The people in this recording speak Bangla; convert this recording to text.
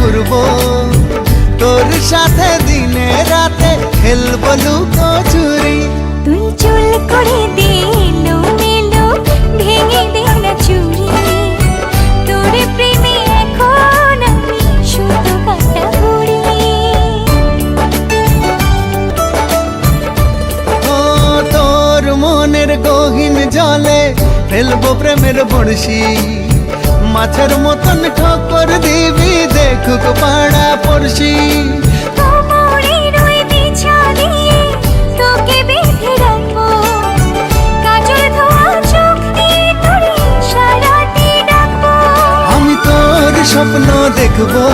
ঘুরবো, তোর সাথে দিনে রাতে খেলবো লুকোচুরি। তুই চুল করে দে এলো মেলো, ভেঙে দে না চুরি। তোর প্রেমে এখন আমি শুধু কাটা বুড়ি। ও তোর মনের গহীন জলে ফেলবো প্রেমের বড়শি, মাছের মতন ঠোকর দিবি দেখুক পাড়া পড়শি। কোমরের ওই বিছা দিয়ে তোকে বেঁধে রাখবো, কাজল ধোয়া চোখ দিয়ে তোর ইশারাতে ডাকবো। আমি তোর স্বপ্ন দেখবো,